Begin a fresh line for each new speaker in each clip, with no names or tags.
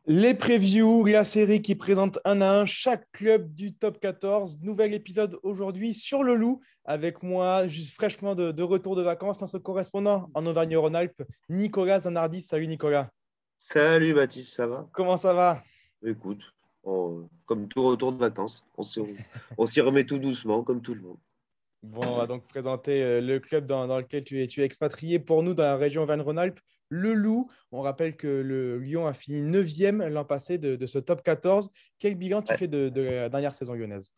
Les previews, la série qui présente un à un chaque club du top 14. Nouvel épisode aujourd'hui sur le Loup avec moi, juste fraîchement de retour de vacances, notre correspondant en Auvergne-Rhône-Alpes, Nicolas Zanardis. Salut Nicolas.
Salut Baptiste, ça va?
Comment ça va?
Écoute, comme tout retour de vacances, on s'y remet tout doucement, comme tout le monde.
Bon, on va donc présenter le club dans lequel tu es expatrié pour nous dans la région Auvergne-Rhône-Alpes, le Loup. On rappelle que le Lyon a fini 9e l'an passé de ce top 14. Quel bilan tu
Ouais,
fais de la dernière saison lyonnaise?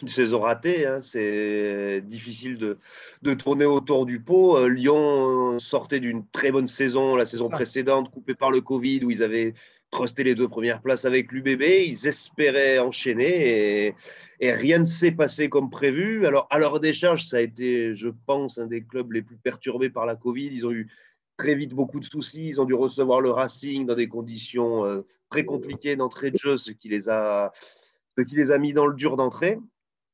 une saison ratée, hein, c'est difficile de tourner autour du pot. Lyon sortait d'une très bonne saison la
C'est
saison
ça.
précédente, coupée par le Covid, où ils avaient trusté les deux premières places avec l'UBB. Ils espéraient enchaîner et rien ne s'est passé comme prévu. Alors, à leur décharge, ça a été, je pense, un des clubs les plus perturbés par la Covid. Ils ont eu très vite beaucoup de soucis. Ils ont dû recevoir le Racing dans des conditions très compliquées d'entrée de jeu, ce qui les a mis dans le dur d'entrée.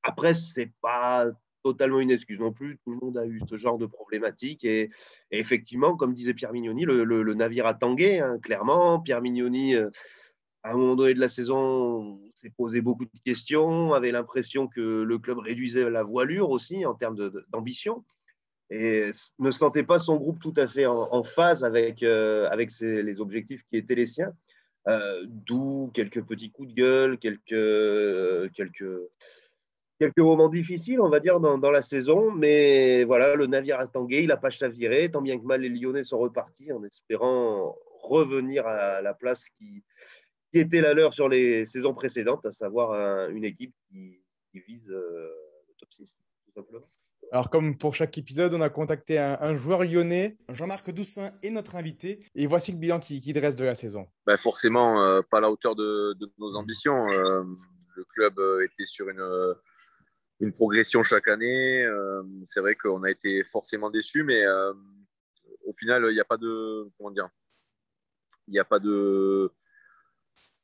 Après, c'est pas totalement une excuse non plus. Tout le monde a eu ce genre de problématique. Et effectivement, comme disait Pierre Mignoni, le navire a tangué, hein, clairement. Pierre Mignoni, à un moment donné de la saison, s'est posé beaucoup de questions, avait l'impression que le club réduisait la voilure aussi en termes d'ambition. Et ne sentait pas son groupe tout à fait en phase avec les objectifs qui étaient les siens. D'où quelques petits coups de gueule, quelques moments difficiles, on va dire, dans la saison. Mais voilà, le navire a tangué, il n'a pas chaviré. Tant bien que mal, les Lyonnais sont repartis en espérant revenir à la place qui était la leur sur les saisons précédentes, à savoir une équipe qui vise le top 6, tout simplement.
Alors, comme pour chaque épisode, on a contacté un joueur lyonnais. Jean-Marc Doussin est notre invité. Et voici le bilan qu'il dresse de la saison.
Bah forcément, pas à la hauteur de nos ambitions. Le club était sur une progression chaque année. C'est vrai qu'on a été forcément déçus, mais au final, il n'y a pas de, comment dire, il n'y a pas de,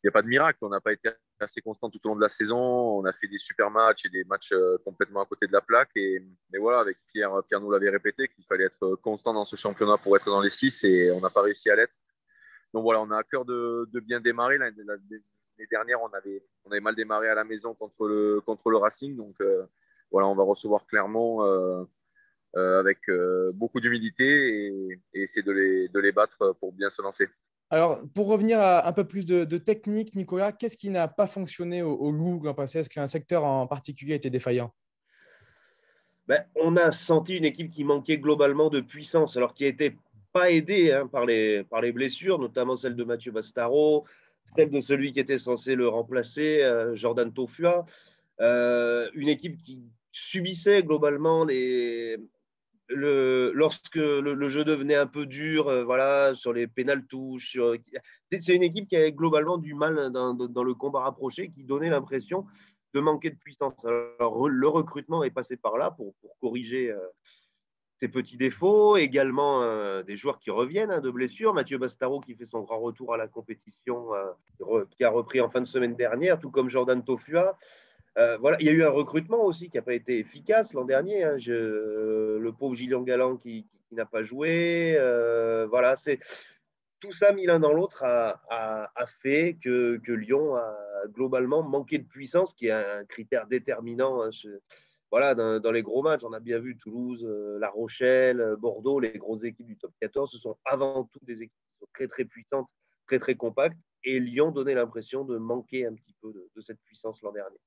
il y a pas de miracle. On n'a pas été assez constant tout au long de la saison. On a fait des super matchs et des matchs complètement à côté de la plaque. Mais voilà, avec Pierre nous l'avait répété qu'il fallait être constant dans ce championnat pour être dans les 6 et on n'a pas réussi à l'être. Donc voilà, on a à cœur de bien démarrer. L'année dernière, on avait mal démarré à la maison contre le Racing. Donc voilà, on va recevoir Clermont avec beaucoup d'humilité et essayer de les battre pour bien se lancer.
Alors, pour revenir à un peu plus de technique, Nicolas, qu'est-ce qui n'a pas fonctionné au Loup l'an passé? Est-ce qu'un secteur en particulier était défaillant?
Ben, on a senti une équipe qui manquait globalement de puissance, alors qui n'était pas aidée, hein, par les blessures, notamment celle de Mathieu Bastaro, celle de celui qui était censé le remplacer, Jordan Tofua. Une équipe qui subissait globalement lorsque le jeu devenait un peu dur, voilà, sur les pénales touches. C'est une équipe qui avait globalement du mal dans le combat rapproché, qui donnait l'impression de manquer de puissance. Alors, le recrutement est passé par là pour corriger ces petits défauts. Également, des joueurs qui reviennent, hein, de blessures. Mathieu Bastaro qui fait son grand retour à la compétition, qui a repris en fin de semaine dernière, tout comme Jordan Tofua. Voilà, il y a eu un recrutement aussi qui n'a pas été efficace l'an dernier, hein. Le pauvre Gillian Galland qui n'a pas joué. Voilà, tout ça mis l'un dans l'autre a fait que Lyon a globalement manqué de puissance, qui est un critère déterminant, hein. Voilà, dans les gros matchs, on a bien vu Toulouse, La Rochelle, Bordeaux, les grosses équipes du top 14, ce sont avant tout des équipes qui sont très très puissantes, très très compactes. Et Lyon donnait l'impression de manquer un petit peu de cette puissance l'an dernier.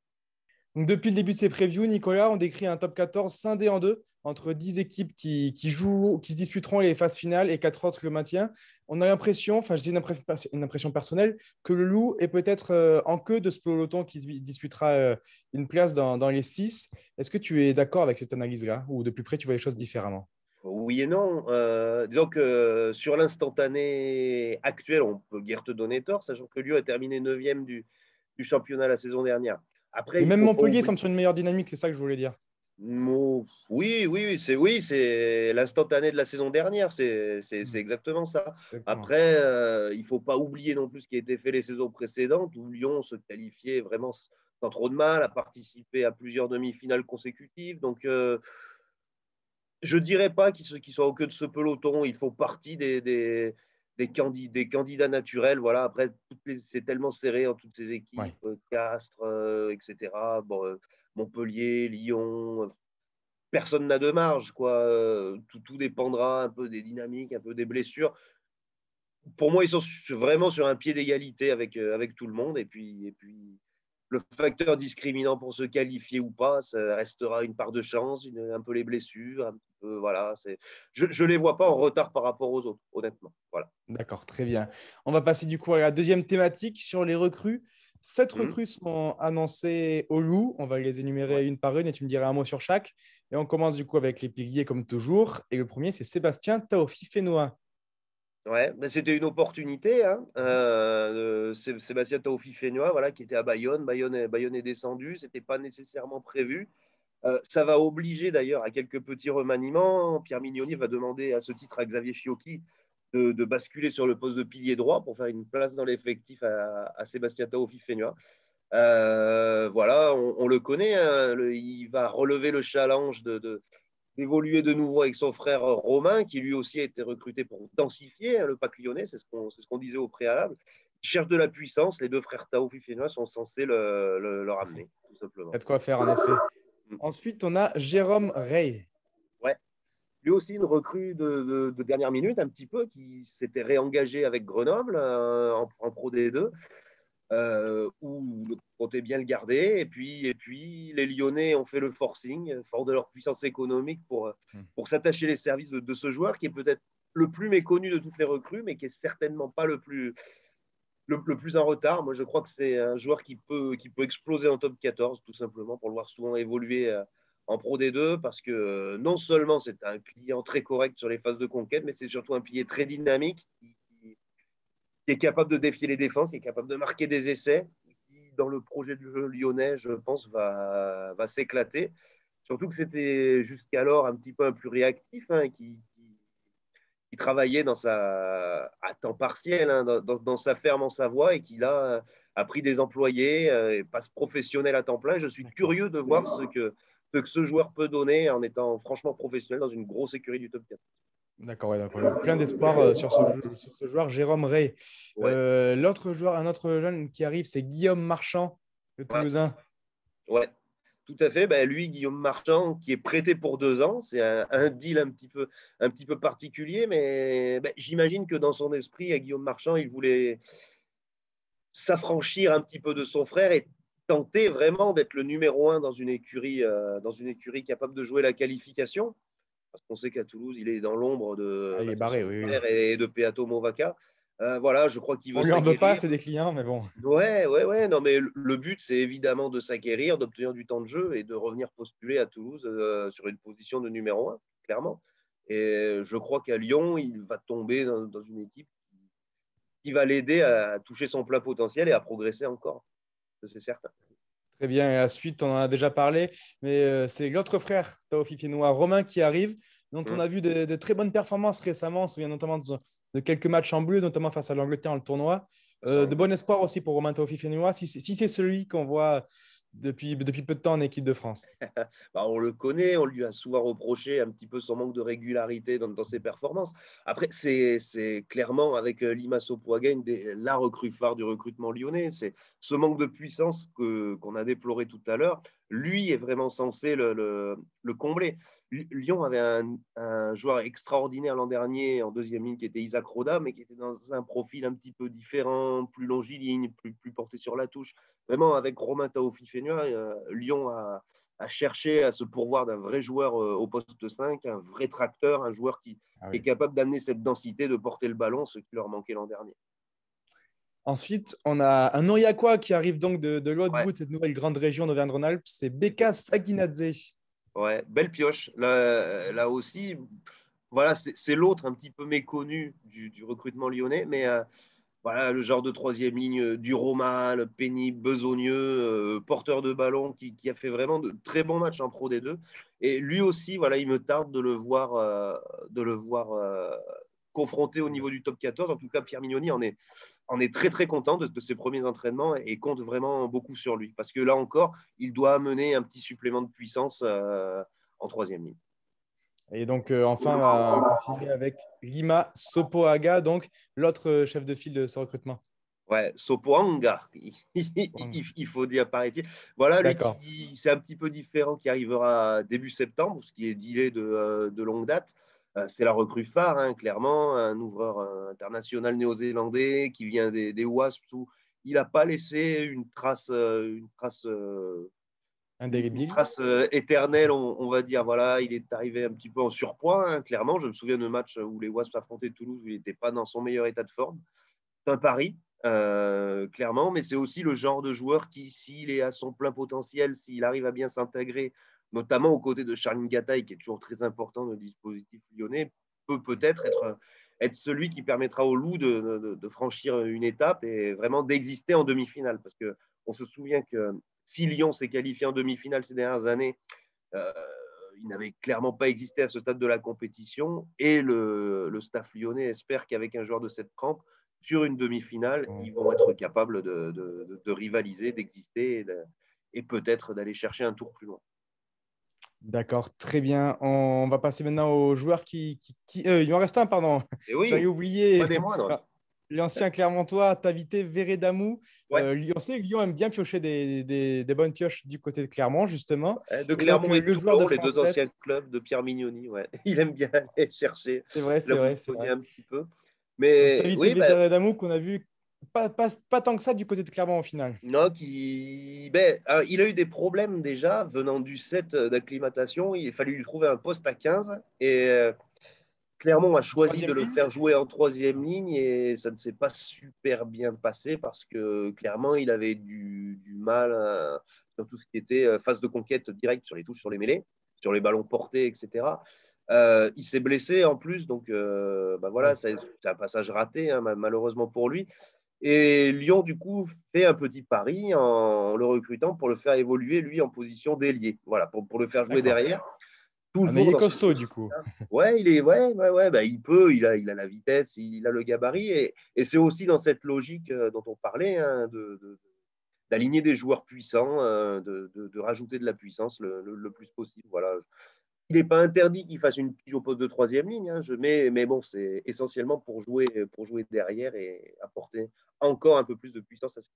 Donc, depuis le début de ces previews, Nicolas, on décrit un top 14 scindé en deux, entre 10 équipes qui jouent, qui se disputeront les phases finales et 4 autres le maintien. On a l'impression, enfin, c'est une impression personnelle, que le Loup est peut-être en queue de ce peloton qui se disputera une place dans les 6. Est-ce que tu es d'accord avec cette analyse-là, ou de plus près, tu vois les choses différemment?
Oui et non. Disons que sur l'instantané actuel, on peut guère te donner tort, sachant que Lyon a terminé 9e du championnat la saison dernière. Après,
Et
il ne
même
faut pas
Montpellier
oublier.
semble sur une meilleure dynamique, c'est ça que je voulais dire.
Oui, c'est l'instantané de la saison dernière, c'est
Hmm,
exactement ça.
exactement.
Après, il ne faut pas oublier non plus ce qui a été fait les saisons précédentes, où Lyon se qualifiait vraiment sans trop de mal, a participé à plusieurs demi-finales consécutives. Donc, Je ne dirais pas qu'ils soient au queue de ce peloton. Ils font partie des candidats naturels. Voilà. Après, c'est tellement serré en toutes ces équipes,
Ouais.
Castres, etc. Bon, Montpellier, Lyon, personne n'a de marge, quoi. Tout dépendra un peu des dynamiques, un peu des blessures. Pour moi, ils sont vraiment sur un pied d'égalité avec tout le monde. Et puis, le facteur discriminant pour se qualifier ou pas, ça restera une part de chance, un peu les blessures, un petit peu, voilà. Je ne les vois pas en retard par rapport aux autres, honnêtement. Voilà.
D'accord, très bien. On va passer du coup à la deuxième thématique sur les recrues. 7
Hum,
recrues sont annoncées au loup. On va les
ouais.
énumérer une par une et tu me diras un mot sur chaque. Et on commence du coup avec les piliers comme toujours. Et le premier, c'est Sébastien Taofi-Fenois.
Ouais, ben, c'était une opportunité, hein. Sébastien Taofi-Fenois, voilà, qui était à Bayonne. Bayonne est descendu, c'était pas nécessairement prévu. Ça va obliger d'ailleurs à quelques petits remaniements. Pierre Mignoni va demander à ce titre à Xavier Chiocchi de basculer sur le poste de pilier droit pour faire une place dans l'effectif à Sébastien Taofi-Fenois. Voilà, on le connaît, hein, il va relever le challenge d'évoluer de nouveau avec son frère Romain, qui lui aussi a été recruté pour densifier, hein, le pack lyonnais, c'est ce qu'on disait au préalable. Il cherche de la puissance, les deux frères Taofi-Fenois sont censés le ramener, tout
Il y a
simplement.
de quoi faire en effet. Ensuite, on a Jérôme Rey.
Ouais. Lui aussi, une recrue de dernière minute, un petit peu, qui s'était réengagé avec Grenoble en Pro D2, où le comptait bien le garder. Et puis, les Lyonnais ont fait le forcing, fort de leur puissance économique, pour s'attacher les services de ce joueur qui est peut-être le plus méconnu de toutes les recrues, mais qui est certainement pas le plus en retard. Moi, je crois que c'est un joueur qui peut exploser en top 14, tout simplement, pour le voir souvent évoluer en Pro D2, parce que non seulement c'est un client très correct sur les phases de conquête, mais c'est surtout un pilier très dynamique qui est capable de défier les défenses, qui est capable de marquer des essais, qui, dans le projet du jeu lyonnais, je pense, va s'éclater. Surtout que c'était jusqu'alors un petit peu un plus réactif, hein, qui travaillait à temps partiel, hein, dans sa ferme en Savoie, et qui là a pris des employés et passe professionnel à temps plein. Je suis
D'accord.
curieux de voir ce que ce joueur peut donner en étant franchement professionnel dans une grosse écurie du top 4.
D'accord, ouais, donc, plein d'espoir sur ce joueur, Jérôme Rey.
Ouais,
L'autre joueur, un autre jeune qui arrive, c'est Guillaume Marchand, le
ouais,
Toulousain.
ouais. Tout à fait. Ben, lui, Guillaume Marchand, qui est prêté pour 2 ans, c'est un deal un petit peu particulier, mais ben, j'imagine que dans son esprit, à Guillaume Marchand, il voulait s'affranchir un petit peu de son frère et tenter vraiment d'être le numéro un dans une écurie capable de jouer la qualification. Parce qu'on sait qu'à Toulouse, il est dans l'ombre
Ah, il est
de son
barré, oui,
frère
oui.
et de Peato Movaca. Voilà, je crois qu'il
On
veut
lui en veut pas,
s'aguerrir.
c'est des clients, mais bon.
Ouais, ouais, ouais. Non, mais le but, c'est évidemment de s'acquérir, d'obtenir du temps de jeu et de revenir postuler à Toulouse sur une position de numéro un, clairement. Et je crois qu'à Lyon, il va tomber dans une équipe qui va l'aider à toucher son plein potentiel et à progresser encore. Ça, c'est certain.
Très bien. Et la suite, on en a déjà parlé, mais c'est l'autre frère, Taofi Finois, Romain, qui arrive, dont on
Hum,
a vu de très bonnes performances récemment. On se souvient notamment de quelques matchs en bleu, notamment face à l'Angleterre dans le tournoi. De bon espoir aussi pour Romain Taofi Finois, si c'est celui qu'on voit depuis peu de temps en équipe de France.
Bah, on le connaît, on lui a souvent reproché un petit peu son manque de régularité dans ses performances. Après, c'est clairement avec Limassol Pouaga la recrue phare du recrutement lyonnais. C'est ce manque de puissance qu'on a déploré tout à l'heure. Lui est vraiment censé le combler. Lyon avait un joueur extraordinaire l'an dernier en deuxième ligne qui était Isaac Roda, mais qui était dans un profil un petit peu différent, plus longiligne, plus porté sur la touche. Vraiment, avec Romain Taofi-Fenois, Lyon a cherché à se pourvoir d'un vrai joueur au poste 5, un vrai tracteur, un joueur qui
Ah
est
oui.
capable d'amener cette densité, de porter le ballon, ce qui leur manquait l'an dernier.
Ensuite, on a un Oriacois qui arrive donc de l'autre
Ouais,
bout de cette nouvelle grande région d'Auvergne-Rhône-Alpes, c'est Beka Saginadze.
ouais, belle pioche. Là aussi, voilà, c'est l'autre un petit peu méconnu du recrutement lyonnais, mais voilà, le genre de troisième ligne du Romal, pénible, besogneux, porteur de ballon, qui a fait vraiment de très bons matchs en Pro D2. Et lui aussi, voilà, il me tarde de le voir confronté au niveau du top 14. En tout cas, Pierre Mignoni en est très très content de ses premiers entraînements et compte vraiment beaucoup sur lui. Parce que là encore, il doit amener un petit supplément de puissance en troisième ligne.
Et donc, enfin, on va continuer avec Lima Sopoaga, donc l'autre chef de file de ce recrutement.
Ouais, Sopoanga, il faut dire, paraît-il. Voilà, lui
D'accord.
qui c'est un petit peu différent, qui arrivera début septembre, ce qui est dealé de longue date. C'est la recrue phare, hein, clairement, un ouvreur international néo-zélandais qui vient des Wasps, où il n'a pas laissé une
Indélébile.
trace éternelle, on va dire. Voilà, il est arrivé un petit peu en surpoids, hein, clairement. Je me souviens de match où les Wasps affrontaient Toulouse, où il n'était pas dans son meilleur état de forme. C'est un pari, clairement, mais c'est aussi le genre de joueur qui, s'il est à son plein potentiel, s'il arrive à bien s'intégrer, notamment aux côtés de Charline Gataï, qui est toujours très important dans le dispositif lyonnais, peut peut-être être celui qui permettra au Loup de franchir une étape et vraiment d'exister en demi-finale. Parce qu'on se souvient que si Lyon s'est qualifié en demi-finale ces dernières années, euh, il n'avait clairement pas existé à ce stade de la compétition et le staff lyonnais espère qu'avec un joueur de cette trempe, sur une demi-finale, ils vont être capables de rivaliser, d'exister et peut-être d'aller chercher un tour plus loin.
D'accord, très bien. On va passer maintenant aux joueurs il en reste un, pardon.
Et oui,
J'avais oublié.
pas des moindres.
Ah, l'ancien Clermontois, Tavité Veredamou.
Ouais.
On sait que Lyon aime bien piocher des bonnes pioches du côté de Clermont, justement.
De
Et donc,
Clermont et
le joueur de
Toulon, les
France
deux
7,
anciens clubs de Pierre Mignoni. Ouais. Il aime bien aller chercher,
c'est vrai,
la
c'est vrai, c'est
bousconner
vrai.
un petit peu.
Donc,
Mais
Tavité
oui, bah,
Veredamou qu'on a vu pas tant que ça du côté de Clermont au final.
non, il a eu des problèmes déjà venant du set d'acclimatation. Il a fallu lui trouver un poste à 15 et Clermont a choisi de
Troisième
le
ligne.
faire jouer en troisième ligne et ça ne s'est pas super bien passé parce que clairement il avait du mal sur tout ce qui était phase de conquête directe sur les touches, sur les mêlées, sur les ballons portés, etc. Il s'est blessé en plus, donc voilà,
Ouais.
c'est un passage raté, hein, malheureusement pour lui. Et Lyon, du coup, fait un petit pari en le recrutant pour le faire évoluer, lui, en position d'ailier. Voilà, pour le faire jouer
D'accord.
derrière.
Un
Toujours
ailier
dans cette
costaud, du
logique.
coup.
Ouais, ouais, bah, il peut, il a la vitesse, il a le gabarit. Et c'est aussi dans cette logique dont on parlait, hein, d'aligner des joueurs puissants, de rajouter de la puissance le plus possible. Voilà. Il n'est pas interdit qu'il fasse une pige au poste de troisième ligne, hein, mais bon, c'est essentiellement pour jouer derrière et apporter encore un peu plus de puissance à cette.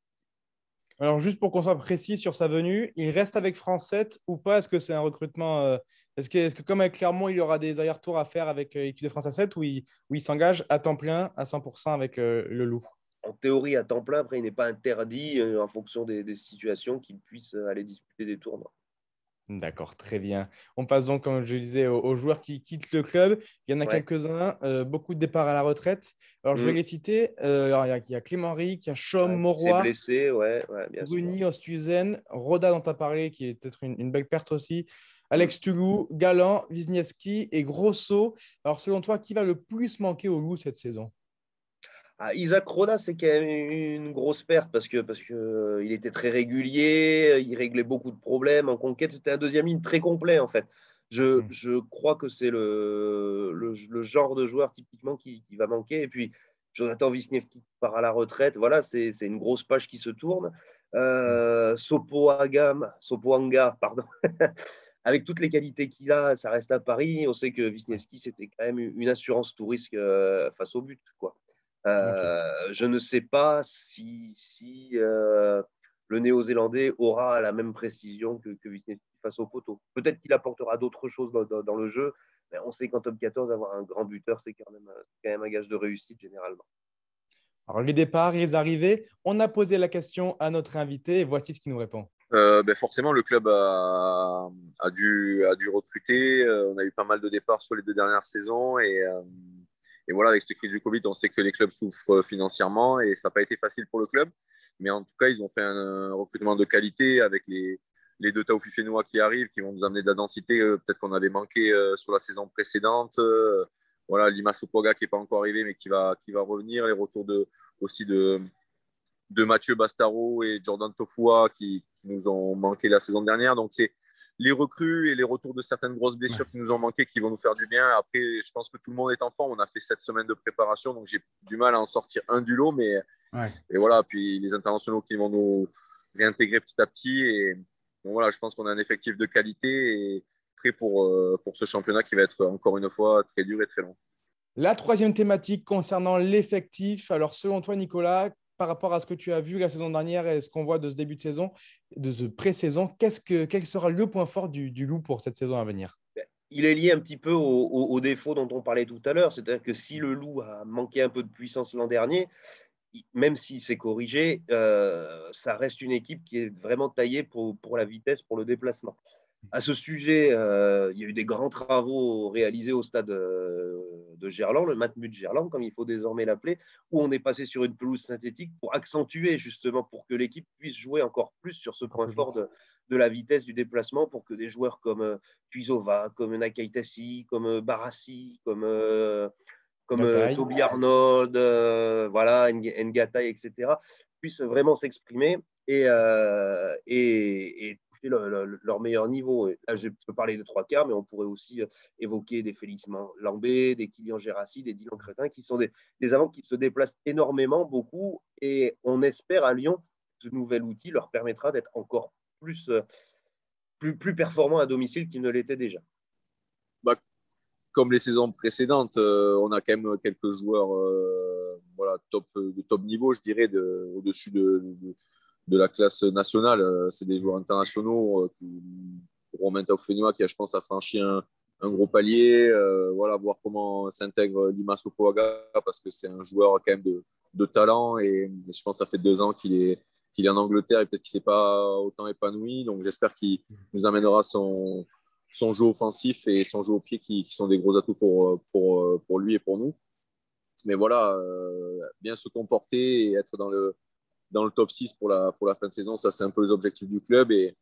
Alors, juste pour qu'on soit précis sur sa venue, il reste avec France 7 ou pas? Est-ce que c'est un recrutement est-ce que, comme avec Clermont, il y aura des allers-retours à faire avec l'équipe de France à 7 ou il s'engage à temps plein, à 100% avec le Loup?
En théorie, à temps plein, après, il n'est pas interdit, en fonction des situations, qu'il puisse aller disputer des tournois.
D'accord, très bien. On passe donc, comme je disais, aux joueurs qui quittent le club. Il y en a
Ouais.
quelques-uns, beaucoup de départs à la retraite. Alors, je vais
Mmh.
les citer. Alors, il y a Clément Ric, il y a Chaume,
Ouais, qui s'est
Mauroy,
blessé, ouais, bien sûr.
Bruni, Ostuzen, Roda dont tu as parlé, qui est peut-être une belle perte aussi.
Mmh.
Alex Tulou, Galan, Wisniewski et Grosso. Alors, selon toi, qui va le plus manquer au Loup cette saison?
Ah, Isaac Roda, c'est quand même une grosse perte parce que il était très régulier, il réglait beaucoup de problèmes en conquête. C'était un deuxième ligne très complet en fait.
Hmm.
Je crois que c'est le genre de joueur typiquement qui va manquer. Et puis Jonathan Wisniewski qui part à la retraite, voilà, c'est une grosse page qui se tourne.
Hmm.
Sopoanga, pardon. Avec toutes les qualités qu'il a, ça reste à Paris. On sait que
Ouais.
Wisniewski, c'était quand même une assurance tout risque face au but, quoi.
Ok.
Je ne sais pas si le Néo-Zélandais aura la même précision que Wisniewski face au poteau. Peut-être qu'il apportera d'autres choses dans le jeu, mais on sait qu'en top 14, avoir un grand buteur, c'est quand même un gage de réussite généralement.
Alors, les départs, les arrivées. On a posé la question à notre invité et voici ce qu'il nous répond.
Forcément, le club a dû recruter. On a eu pas mal de départs sur les 2 dernières saisons. Et voilà, avec cette crise du Covid, on sait que les clubs souffrent financièrement et ça n'a pas été facile pour le club. Mais en tout cas, ils ont fait un recrutement de qualité avec les deux Taoufik Fenois qui arrivent, qui vont nous amener de la densité. Peut-être qu'on avait manqué sur la saison précédente. Voilà, Lima Sopoga qui n'est pas encore arrivé, mais qui va revenir. Les retours aussi de Mathieu Bastaro et Jordan Tofua qui nous ont manqué la saison dernière. Donc, c'est les recrues et les retours de certaines grosses blessures qui nous ont manqué qui vont nous faire du bien. Après, je pense que tout le monde est en forme. On a fait 7 semaines de préparation, donc j'ai du mal à en sortir un du lot. Mais
Ouais.
et voilà, puis les internationaux qui vont nous réintégrer petit à petit. Et donc voilà, je pense qu'on a un effectif de qualité et prêt pour ce championnat qui va être encore une fois très dur et très long.
La troisième thématique concernant l'effectif. Alors, selon toi, Nicolas, par rapport à ce que tu as vu la saison dernière et ce qu'on voit de ce début de saison, de ce pré-saison, quel sera le point fort du Loup pour cette saison à venir?
Il est lié un petit peu au défaut dont on parlait tout à l'heure. C'est-à-dire que si le Loup a manqué un peu de puissance l'an dernier, même s'il s'est corrigé, ça reste une équipe qui est vraiment taillée pour la vitesse, pour le déplacement. À ce sujet, il y a eu des grands travaux réalisés au stade de Gerland, le Matmut Gerland, comme il faut désormais l'appeler, où on est passé sur une pelouse synthétique pour accentuer justement, pour que l'équipe puisse jouer encore plus sur ce point fort de la vitesse du déplacement, pour que des joueurs comme Tuisova, comme Nakaitasi, comme Barassi, comme Toby Arnold, voilà, Ngatai, etc., puissent vraiment s'exprimer et toucher leur meilleur niveau. Et là, je peux parler de trois quarts, mais on pourrait aussi évoquer des Félix Lambé, des Kylian Gérassi, des Dylan Crétin, qui sont des avants qui se déplacent énormément, beaucoup, et on espère à Lyon que ce nouvel outil leur permettra d'être encore plus performants à domicile qu'ils ne l'étaient déjà.
Bah, comme les saisons précédentes, on a quand même quelques joueurs voilà, de top niveau, je dirais, au-dessus de la classe nationale. C'est des joueurs internationaux. Romain Taufenua, qui, je pense, a franchi un gros palier. Voilà, voir comment s'intègre Limassol Poaga, parce que c'est un joueur quand même de talent. Et je pense que ça fait 2 ans qu'il est en Angleterre et peut-être qu'il ne s'est pas autant épanoui. Donc, j'espère qu'il nous amènera son jeu offensif et son jeu au pied qui sont des gros atouts pour lui et pour nous. Mais voilà, bien se comporter et être dans le top 6 pour la fin de saison, ça c'est un peu les objectifs du club et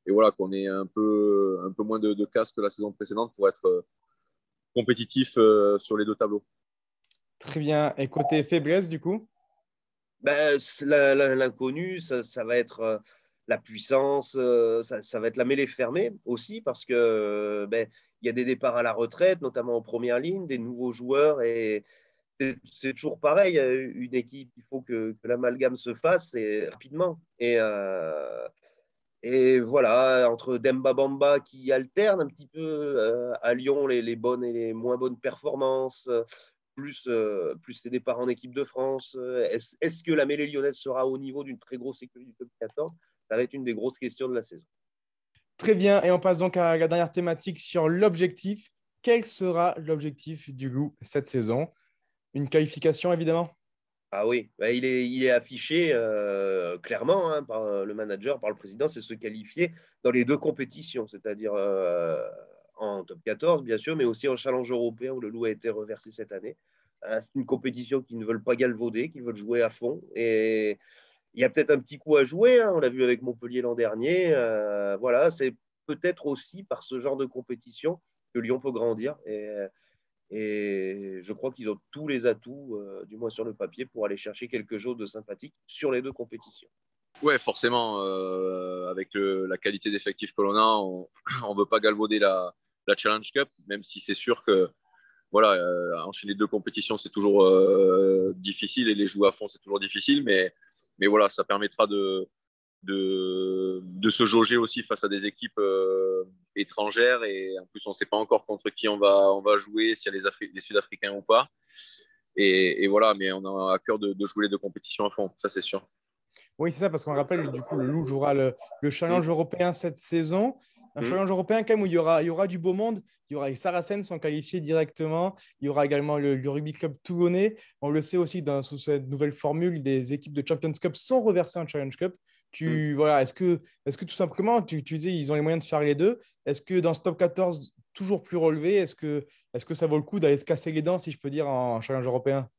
voilà, qu'on ait un peu moins de casse que la saison précédente pour être compétitif sur les 2 tableaux.
Très bien. Et côté faiblesse, du coup?
L'inconnu, ça va être la puissance, ça va être la mêlée fermée aussi, parce que il y a des départs à la retraite, notamment en première ligne, des nouveaux joueurs, et c'est toujours pareil, une équipe, il faut que l'amalgame se fasse et rapidement. Et voilà, entre Demba Bamba qui alterne un petit peu à Lyon les bonnes et les moins bonnes performances, plus ses départs en équipe de France. Est-ce que la mêlée lyonnaise sera au niveau d'une très grosse équipe du top 14? Ça va être une des grosses questions de la saison.
Très bien. Et on passe donc à la dernière thématique sur l'objectif. Quel sera l'objectif du Loup cette saison? Une qualification, évidemment?
Ah oui, il est affiché clairement hein, par le manager, par le président, c'est se qualifier dans les 2 compétitions, c'est-à-dire en top 14, bien sûr, mais aussi en challenge européen où le Loup a été reversé cette année. C'est une compétition qu'ils ne veulent pas galvauder, qu'ils veulent jouer à fond. Et il y a peut-être un petit coup à jouer, hein, on l'a vu avec Montpellier l'an dernier. Voilà, c'est peut-être aussi par ce genre de compétition que Lyon peut grandir. Et je crois qu'ils ont tous les atouts, du moins sur le papier, pour aller chercher quelque chose de sympathique sur les 2 compétitions.
Ouais, forcément, avec la qualité d'effectif que l'on a, on ne veut pas galvauder la Challenge Cup, même si c'est sûr que voilà, enchaîner 2 compétitions, c'est toujours difficile et les jouer à fond, c'est toujours difficile. Mais voilà, ça permettra de se jauger aussi face à des équipes étrangères. Et en plus, on ne sait pas encore contre qui on va jouer, s'il y a les Sud-Africains ou pas. Et voilà, mais on a à cœur de jouer les 2 compétitions à fond, ça c'est sûr.
Oui, c'est ça, parce qu'on rappelle, du coup, le Loup jouera le challenge européen cette saison. Un challenge européen quand même où il y aura du beau monde. Il y aura les Saracens sont qualifiés directement. Il y aura également le Rugby Club Toulonnais. On le sait aussi, sous cette nouvelle formule, des équipes de Champions Cup sont reversées en Challenge Cup. Voilà, est-ce que tout simplement, tu disais, ils ont les moyens de faire les 2. Est-ce que dans ce top 14, toujours plus relevé, est-ce que ça vaut le coup d'aller se casser les dents, si je peux dire, en challenge européen?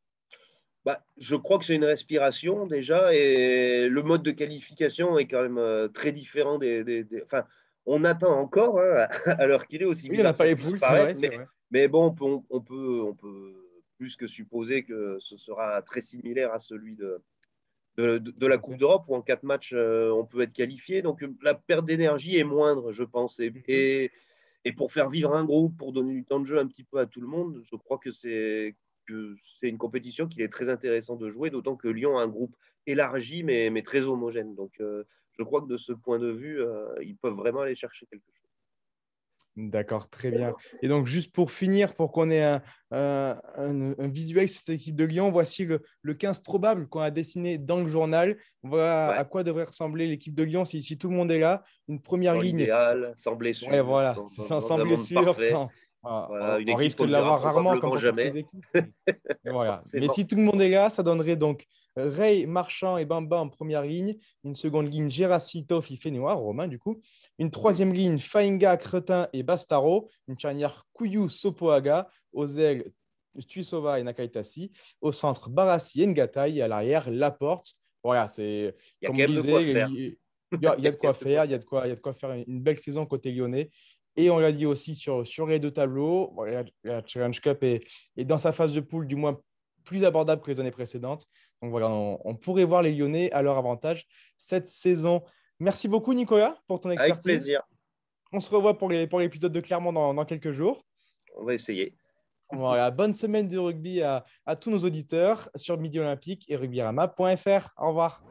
Je crois que c'est une respiration déjà, et le mode de qualification est quand même très différent Enfin, on attend encore, hein, à l'heure qu'il est, aussi
Oui, on
bizarre
n'a
que
pas
ça
les
puisse
poules, c'est
paraître,
vrai, c'est vrai.
mais bon, on peut plus que supposer que ce sera très similaire à celui de la Coupe d'Europe, où en 4 matchs, on peut être qualifié. Donc, la perte d'énergie est moindre, je pense. Et pour faire vivre un groupe, pour donner du temps de jeu un petit peu à tout le monde, je crois que c'est une compétition qu'il est très intéressant de jouer, d'autant que Lyon a un groupe élargi, mais très homogène. Donc, je crois que de ce point de vue, ils peuvent vraiment aller chercher quelque chose.
D'accord, très bien. Et donc, juste pour finir, pour qu'on ait un visuel sur cette équipe de Lyon, voici le 15 probable qu'on a dessiné dans le journal. Voilà
Ouais.
à quoi devrait ressembler l'équipe de Lyon si tout le monde est là. Une première
Dans
ligne,
l'idéal, sans
ouais,
blessure,
voilà, c'est sans
dans un monde
blessure,
parfait. Voilà, une
on
équipe
risque
qu'on
de
ne verra
l'avoir rarement comme
probablement
pour toutes les
jamais.
équipes. Mais voilà. Mais
Forcément.
si tout le monde est là, ça donnerait donc Ray, Marchand et Bamba en première ligne, une seconde ligne Gérassi, Toff, Fénois, Romain du coup, une troisième ligne Fainga, Cretin et Bastaro, une charnière Couillou, Sopoaga, aux ailes Tuisova et Nakaitasi, au centre Barassi et Ngatai, et à l'arrière Laporte. Voilà, c'est
Il y a
comme
quand
on
même de quoi
disait,
faire.
il y a de quoi faire, il y a de quoi faire une belle saison côté lyonnais. Et on l'a dit aussi sur les deux tableaux, voilà, la Challenge Cup est dans sa phase de poule, du moins plus abordable que les années précédentes. Donc voilà, on pourrait voir les Lyonnais à leur avantage cette saison. Merci beaucoup, Nicolas, pour ton
Avec
expertise.
plaisir.
On se revoit pour l'épisode de Clermont dans quelques jours.
On va essayer.
Voilà, bonne semaine de rugby à tous nos auditeurs sur Midi Olympique et rugbyrama.fr. Au revoir.